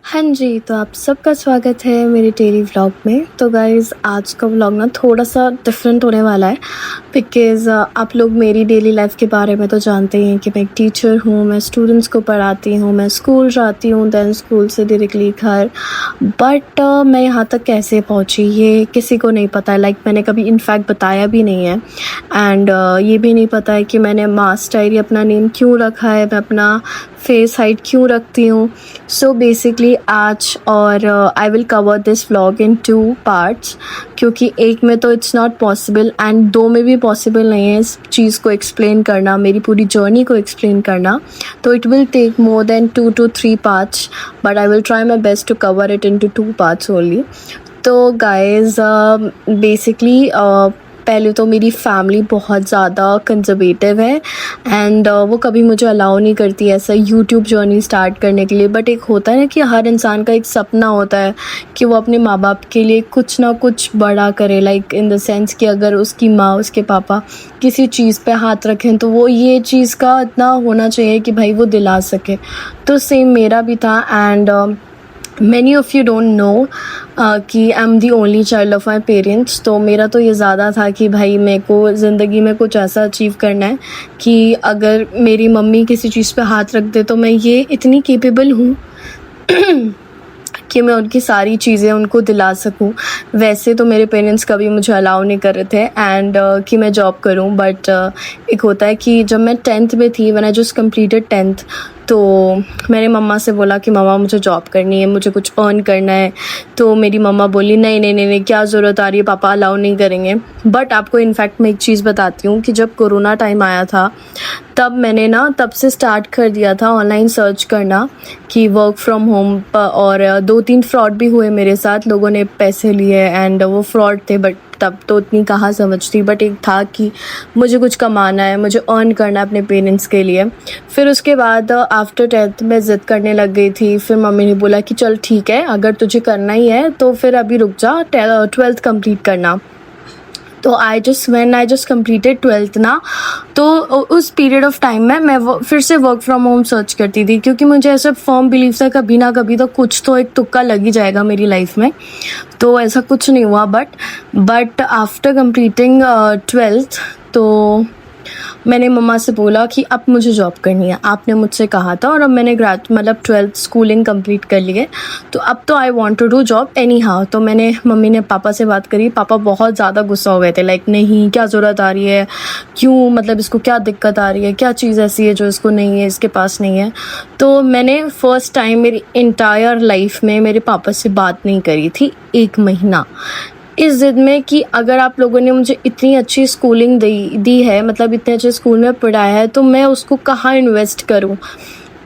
हाँ जी, तो आप सबका स्वागत है मेरे डेली व्लॉग में। तो गाइज़ आज का व्लॉग ना थोड़ा-सा डिफरेंट होने वाला है बिकॉज़ आप लोग मेरी डेली लाइफ़ के बारे में तो जानते ही हैं कि मैं एक टीचर हूँ, मैं स्टूडेंट्स को पढ़ाती हूँ, मैं स्कूल जाती हूँ, देन स्कूल से डायरेक्टली घर। बट मैं यहाँ तक कैसे पहुँची ये किसी को नहीं पता है। लाइक मैंने कभी इनफैक्ट बताया भी नहीं है एंड ये भी नहीं पता है कि मैंने मास डायरी अपना नेम क्यों रखा है, मैं अपना फेस हाइड क्यों रखती हूँ। सो बेसिकली आज और I will cover this vlog in 2 parts क्योंकि एक में तो इट्स नॉट पॉसिबल एंड 2 में भी पॉसिबल नहीं है इस चीज़ को एक्सप्लेन करना, मेरी पूरी जर्नी को एक्सप्लेन करना। तो it will take more than 2 to 3 parts but I will try my best to cover it into 2 parts only. तो गाइज बेसिकली पहले तो मेरी फैमिली बहुत ज़्यादा कंजर्वेटिव है एंड वो कभी मुझे अलाउ नहीं करती ऐसा यूट्यूब जर्नी स्टार्ट करने के लिए। बट एक होता है ना कि हर इंसान का एक सपना होता है कि वो अपने माँ बाप के लिए कुछ ना कुछ बड़ा करे, लाइक इन द सेंस कि अगर उसकी माँ उसके पापा किसी चीज़ पे हाथ रखें तो वो ये चीज़ का इतना होना चाहिए कि भाई वो दिला सके। तो सेम मेरा भी था and many of you don't know कि I am the only child of my parents. तो मेरा तो ये ज़्यादा था कि भाई मेरे को ज़िंदगी में कुछ ऐसा अचीव करना है कि अगर मेरी मम्मी किसी चीज़ पे हाथ रख दे तो मैं ये इतनी कैपेबल हूँ कि मैं उनकी सारी चीज़ें उनको दिला सकूं। वैसे तो मेरे पेरेंट्स कभी मुझे अलाउ नहीं कर रहे थे एंड कि मैं जॉब करूं बट एक होता है कि जब मैं 10th में थी, when I just completed 10th, तो मैंने मम्मा से बोला कि मम्मा मुझे जॉब करनी है, मुझे कुछ अर्न करना है। तो मेरी मम्मा बोली नहीं नहीं नहीं नहीं, क्या ज़रूरत आ रही है, पापा अलाउ नहीं करेंगे। बट आपको इनफैक्ट मैं एक चीज़ बताती हूँ कि जब कोरोना टाइम आया था तब मैंने ना तब से स्टार्ट कर दिया था ऑनलाइन सर्च करना कि वर्क फ्रॉम होम और 2-3 फ्रॉड भी हुए मेरे साथ, लोगों ने पैसे लिए एंड वो फ्रॉड थे बट तब तो उतनी कहाँ समझ थी। बट एक था कि मुझे कुछ कमाना है, मुझे अर्न करना है अपने पेरेंट्स के लिए। फिर उसके बाद आफ्टर 10th मैं ज़िद करने लग गई थी। फिर मम्मी ने बोला कि चल ठीक है, अगर तुझे करना ही है तो फिर अभी रुक जा, 12th कंप्लीट करना। तो आई जस्ट कंप्लीटेड 12th ना, तो उस पीरियड ऑफ टाइम में मैं फिर से वर्क फ्रॉम होम सर्च करती थी क्योंकि मुझे ऐसा फर्म बिलीव था कभी ना कभी तो कुछ तो एक तुक्का लग ही जाएगा मेरी लाइफ में। तो ऐसा कुछ नहीं हुआ बट आफ्टर कंप्लीटिंग 12th तो मैंने मम्मा से बोला कि अब मुझे जॉब करनी है, आपने मुझसे कहा था और अब मैंने 12th स्कूलिंग कंप्लीट कर ली है तो अब तो I want to do job anyhow. तो मैंने मम्मी ने पापा से बात करी, पापा बहुत ज़्यादा गुस्सा हो गए थे, लाइक नहीं क्या ज़रूरत आ रही है, क्यों, मतलब इसको क्या दिक्कत आ रही है, क्या चीज़ ऐसी है जो इसको नहीं है, इसके पास नहीं है। तो मैंने फ़र्स्ट टाइम मेरी इंटायर लाइफ में मेरे पापा से बात नहीं करी थी 1 महीना, इस ज़िद में कि अगर आप लोगों ने मुझे इतनी अच्छी स्कूलिंग दी है, मतलब इतने अच्छे स्कूल में पढ़ाया है, तो मैं उसको कहाँ इन्वेस्ट करूँ।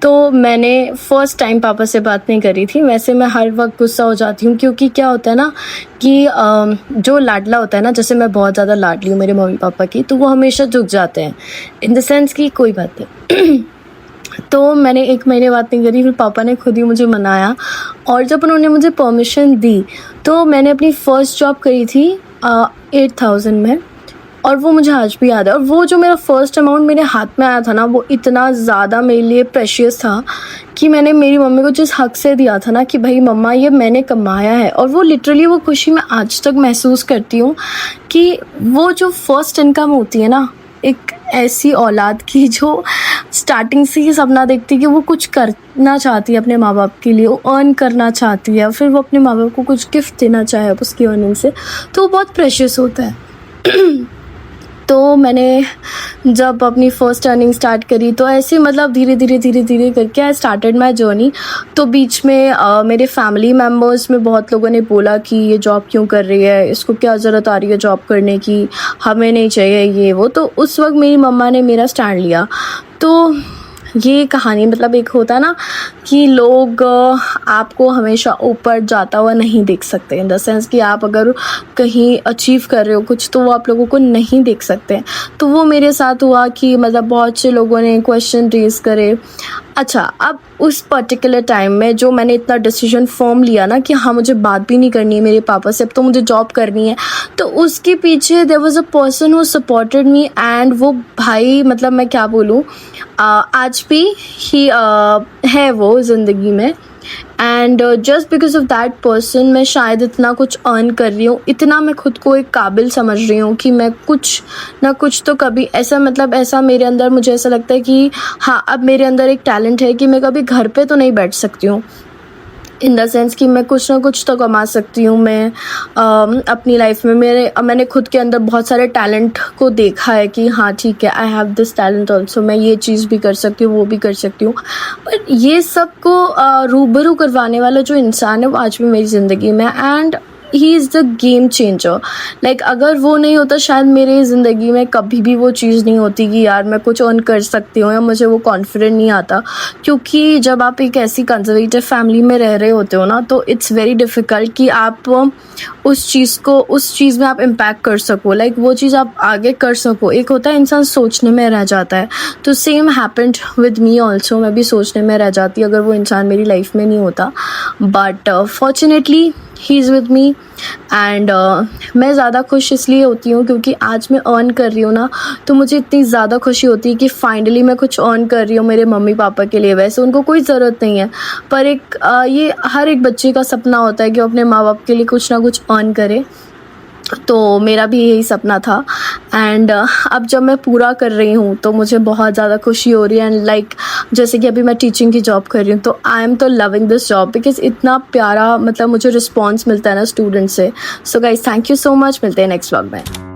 तो मैंने फ़र्स्ट टाइम पापा से बात नहीं करी थी। वैसे मैं हर वक्त गुस्सा हो जाती हूँ क्योंकि क्या होता है ना कि जो लाडला होता है ना, जैसे मैं बहुत ज़्यादा लाडली हूँ मेरे मम्मी पापा की, तो वो हमेशा झुक जाते हैं इन द सेंस कि कोई बात नहीं। तो मैंने 1 महीने बात नहीं करी, फिर पापा ने खुद ही मुझे मनाया और जब उन्होंने मुझे परमिशन दी तो मैंने अपनी फ़र्स्ट जॉब करी थी 8,000 में और वो मुझे आज भी याद है। और वो जो मेरा फ़र्स्ट अमाउंट मेरे हाथ में आया था ना, वो इतना ज़्यादा मेरे लिए प्रेशियस था कि मैंने मेरी मम्मी को जिस हक से दिया था ना कि भाई मम्मा ये मैंने कमाया है, और वो लिटरली वो खुशी मैं आज तक महसूस करती हूँ कि वो जो फ़र्स्ट इनकम होती है ना एक ऐसी औलाद की जो स्टार्टिंग से ही सपना देखती है कि वो कुछ करना चाहती है अपने माँ बाप के लिए, वो अर्न करना चाहती है, फिर वो अपने माँ बाप को कुछ गिफ्ट देना चाहे उसकी अर्निंग से, तो वो बहुत प्रेशियस होता है। तो मैंने जब अपनी फ़र्स्ट अर्निंग स्टार्ट करी तो ऐसे मतलब धीरे धीरे करके आई स्टार्टेड माई जर्नी। तो बीच में मेरे फैमिली मेम्बर्स में बहुत लोगों ने बोला कि ये जॉब क्यों कर रही है, इसको क्या ज़रूरत आ रही है जॉब करने की, हमें नहीं चाहिए ये वो। तो उस वक्त मेरी मम्मा ने मेरा स्टैंड लिया। तो ये कहानी मतलब एक होता है ना कि लोग आपको हमेशा ऊपर जाता हुआ नहीं देख सकते, इन द सेंस कि आप अगर कहीं अचीव कर रहे हो कुछ तो वो आप लोगों को नहीं देख सकते। तो वो मेरे साथ हुआ कि मतलब बहुत से लोगों ने क्वेश्चन रेज़ करे अच्छा, अब उस पर्टिकुलर टाइम में जो मैंने इतना डिसीजन फ़र्म लिया ना कि हाँ, मुझे बात भी नहीं करनी है मेरे पापा से, अब तो मुझे जॉब करनी है। तो उसके पीछे there was a person who supported me, and वो भाई मतलब मैं क्या बोलूँ, आज भी ही है वो ज़िंदगी में। And just because of that person मैं शायद इतना कुछ अर्न कर रही हूँ, इतना मैं खुद को एक काबिल समझ रही हूँ कि मैं कुछ ना कुछ तो कभी ऐसा, मतलब ऐसा मेरे अंदर, मुझे ऐसा लगता है कि हाँ, अब मेरे अंदर एक टैलेंट है कि मैं कभी घर पे तो नहीं बैठ सकती हूँ, इन द सेंस कि मैं कुछ ना कुछ तो कमा सकती हूँ। मैं अपनी लाइफ में मैंने खुद के अंदर बहुत सारे टैलेंट को देखा है कि हाँ ठीक है, I have this talent also, मैं ये चीज़ भी कर सकती हूँ, वो भी कर सकती हूँ। बट ये सब को रूबरू करवाने वाला जो इंसान है वो आज भी मेरी ज़िंदगी में, and he is the game changer. Like अगर वो नहीं होता शायद मेरी ज़िंदगी में कभी भी वो चीज़ नहीं होती कि यार मैं कुछ अर्न कर सकती हूँ, या मुझे वो कॉन्फिडेंट नहीं आता। क्योंकि जब आप एक ऐसी कंजर्वेटिव फैमिली में रह रहे होते हो ना, तो इट्स वेरी डिफ़िकल्ट कि आप उस चीज़ में आप इम्पैक्ट कर सको, लाइक वो चीज़ आप आगे कर सको। एक होता है इंसान सोचने में रह जाता है, तो same happened with me also, मैं भी सोचने में रह जाती अगर वो इंसान मेरी लाइफ में नहीं होता। But fortunately he is with me, and मैं ज़्यादा खुश इसलिए होती हूँ क्योंकि आज मैं अर्न कर रही हूँ ना, तो मुझे इतनी ज़्यादा खुशी होती है कि फाइनली मैं कुछ अर्न कर रही हूँ मेरे मम्मी पापा के लिए। वैसे उनको कोई ज़रूरत नहीं है, पर एक ये हर एक बच्चे का सपना होता है कि वो अपने माँ बाप के लिए कुछ ना कुछ अर्न करे। तो मेरा भी यही सपना था, एंड अब जब मैं पूरा कर रही हूँ तो मुझे बहुत ज़्यादा खुशी हो रही है। एंड लाइक जैसे कि अभी मैं टीचिंग की जॉब कर रही हूँ, तो आई एम तो लविंग दिस जॉब बिकॉज इतना प्यारा मतलब मुझे रिस्पॉन्स मिलता है ना स्टूडेंट से। So guys, thank you so much, मिलते हैं नेक्स्ट व्लॉग में।